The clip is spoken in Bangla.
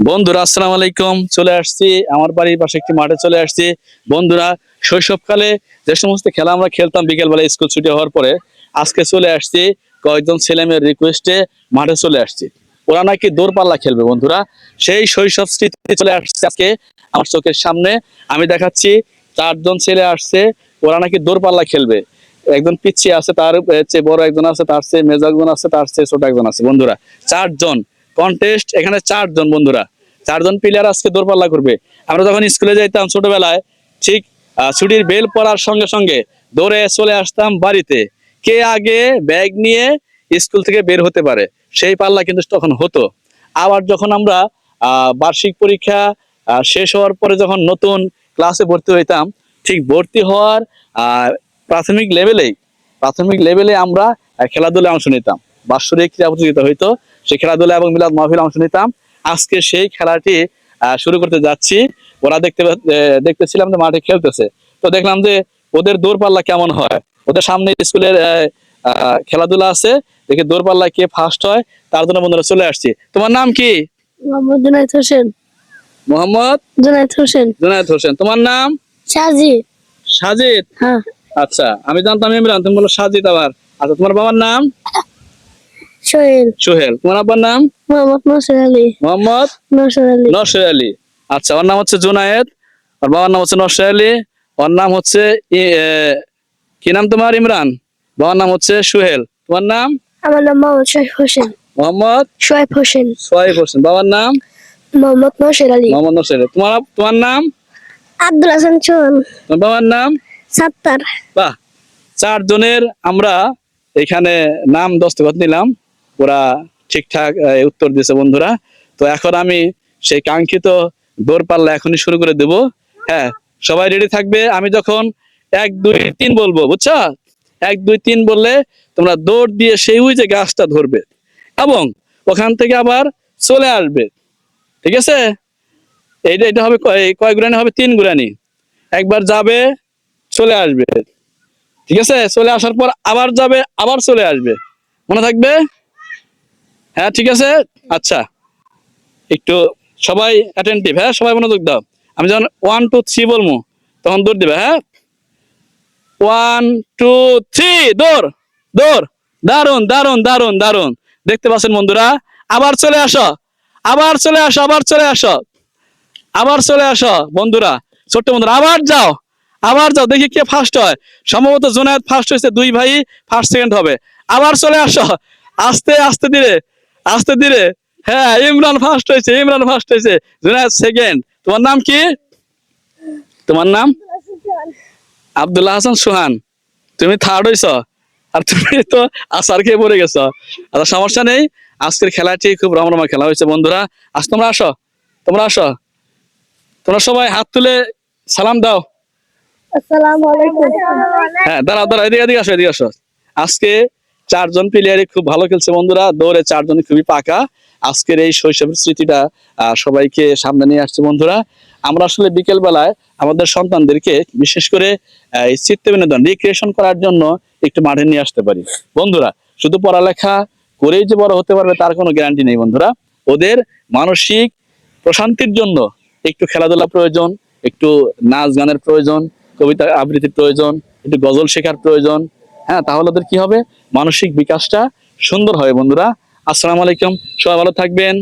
বন্ধুরা আসসালামু আলাইকুম। চলে আসছি আমার বাড়ির পাশে একটি মাঠে চলে আসছি। বন্ধুরা, শৈশবকালে যে সমস্ত খেলা আমরা খেলতাম বিকেলবেলা স্কুল ছুটি হওয়ার পরে, আজকে চলে আসছি কয়েকজন ছেলে মেয়ের রিকোয়েস্টে মাঠে চলে আসছি। ওরা নাকি দৌড়পাল্লা খেলবে। বন্ধুরা, সেই শৈশব স্মৃতি চলে আসছে আজকে আমার চোখের সামনে। আমি দেখাচ্ছি, 4জন ছেলে আসছে, ওরা নাকি দৌড়পাল্লা খেলবে। একজন পিছিয়ে আছে, তার চেয়ে বড় একজন আছে, তার চেয়ে মেজ একজন আছে, তার চেয়ে ছোট একজন আছে। বন্ধুরা, 4জন কন্টেস্ট, এখানে 4জন। বন্ধুরা, 4জন প্লেয়ার আজকে দৌড়পাল্লা করবে। আমরা যখন স্কুলে যাইতাম ছোটবেলায়, ঠিক ছুটির বেল পড়ার সঙ্গে সঙ্গে দৌড়ে চলে আসতাম বাড়িতে। কে আগে ব্যাগ নিয়ে স্কুল থেকে বের হতে পারে, সেই পাল্লা কিন্তু তখন হতো। আবার যখন আমরা বার্ষিক পরীক্ষা শেষ হওয়ার পরে যখন নতুন ক্লাসে ভর্তি হইতাম, ঠিক ভর্তি হওয়ার প্রাথমিক লেভেলে আমরা খেলাধুলায় অংশ নিতাম। বাৎসরিক ক্রীড়া প্রতিযোগিতা হইতো, সেই খেলাধুলা এবং মিলাদ মাহফিলে অংশ নিতাম। আজকে সেই খেলাটি শুরু করতে যাচ্ছি। ওরা দেখতেছিলাম যে মাঠে খেলতেছে, তো দেখলাম যে ওদের দৌড়পাল্লা কেমন হয়। ওদের সামনে স্কুলের খেলাধুলা আছে, দেখি দৌড়পাল্লায় কে ফার্স্ট হয়, তার জন্য বন্ধুরা চলে আসছি। তোমার নাম কি? মোহাম্মদ জুনায়েদ হোসেন। মোহাম্মদ জুনায়েদ হোসেন। জুনায়েদ হোসেন। তোমার নাম? সাজিদ। সাজিদ। হ্যাঁ। আচ্ছা, আমি জানতাম ইমরান, তুমি বলো সাজিদ আবার। আচ্ছা, তোমার বাবার নাম? সোহেল। সোহেল। তোমার আব্বার নাম? মোহাম্মদ নসর আলী। মোহাম্মদ নসর আলী। নসর আলী। আচ্ছা, ওর নাম হচ্ছে জুনায়েদ, ওর বাবার নাম হচ্ছে নসর আলী, ওর নাম হচ্ছে কি নাম তোমার? ইমরান। বাবার নাম হচ্ছে সোহেল। তোমার নাম? আমার নাম মোহাম্মদ শোয়েব হোসেন। মোহাম্মদ শোয়েব হোসেন। সোহেব হোসেন। বাবার নাম? মোহাম্মদ নসর আলী। মোহাম্মদ নসর আলী। তোমার নাম? আব্দুল হাসান চৌহান। তোমার বাবার নাম? সাত্তার। বাহ, 4জনের আমরা এখানে নাম দস্তখত নিলাম। ওরা ঠিকঠাক উত্তর দিয়েছে। বন্ধুরা, তো এখন আমি সেই কাঙ্ক্ষিত দৌড়পাল্লা এখনই শুরু করে দেব। হ্যাঁ, সবাই রেডি থাকবে। আমি যখন 1 2 3 বলবো, বুঝছো? 1 2 3 বললে তোমরা দৌড় দিয়ে সেই ওই যে গাছটা ধরবে এবং ওখান থেকে আবার চলে আসবে। ঠিক আছে? এটা হবে কয় গুরানি হবে? 3 গুরানি। একবার যাবে, চলে আসবে। ঠিক আছে? চলে আসার পর আবার যাবে, আবার চলে আসবে। মনে থাকবে? হ্যাঁ, ঠিক আছে। আচ্ছা, একটু সবাই অ্যাটেন্টিভ। হ্যাঁ, সবাই মনোযোগ দাও। আমি যখন 1 2 3 বলবো, তখন দৌড় দিবে। হ্যাঁ, 1 2 3 দৌড়। দৌড়। দারুন দারুন দারুন দারুন। দেখতে পাচ্ছেন বন্ধুরা? আবার চলে আসো, আবার চলে আসো, আবার চলে আসো, আবার চলে আসো। বন্ধুরা, ছোট্ট বন্ধুরা, আবার যাও, আবার যাও, দেখি কে ফার্স্ট হয়। সম্ভবত জুনায়েদ ফার্স্ট হয়েছে, 2 ভাই ফার্স্ট সেকেন্ড হবে। আবার চলে আসো, আস্তে আস্তে ধীরে, আস্তে ধীরে। হ্যাঁ, ইমরান ফার্স্ট হয়েছে, ইমরান ফার্স্ট হয়েছে, জুনায়েদ সেকেন্ড। তোমার নাম কি? তোমার নাম? আব্দুল্লাহ হাসান সোহান। তুমি থার্ড হয়েছ, আর তুমি তো আসার খেয়ে পড়ে গেছো। আচ্ছা, সমস্যা নেই। আজকের খেলাটি খুব রমরমা খেলা হয়েছে। বন্ধুরা, আজ তোমরা আসো, তোমরা আসো, তোমরা সবাই হাত তুলে সালাম দাও। আসসালামু আলাইকুম। হ্যাঁ, দাঁড়াও দাঁড়াও, এদিকে এদিকে আসো, এদিকে আসো। আজকে 4জন প্লেয়ারই খুব ভালো খেলছে। বন্ধুরা, দৌড়ে 4জনই খুবই পাকা। আজকের এই শৈশবের স্মৃতিটা সবাইকে সামনে নিয়ে আসছে। বন্ধুরা, আমরা আসলে বিকেল বেলায় আমাদের সন্তানদেরকে বিশেষ করে এই চিত্ত বিনোদন রিক্রিয়েশন করার জন্য একটু মাঠে নিয়ে আসতে পারি। বন্ধুরা, শুধু পড়ালেখা করেই যে বড় হতে পারবে তার কোনো গ্যারান্টি নেই। বন্ধুরা, ওদের মানসিক প্রশান্তির জন্য একটু খেলাধুলা প্রয়োজন, একটু নাচ গানের প্রয়োজন, কবিতা আবৃত্তির প্রয়োজন, একটু গজল শেখার প্রয়োজন। হ্যাঁ, তাহলে ওদের কি হবে? মানসিক বিকাশটা সুন্দর হবে। বন্ধুরা, আসসালামু আলাইকুম, সবাই ভালো থাকবেন।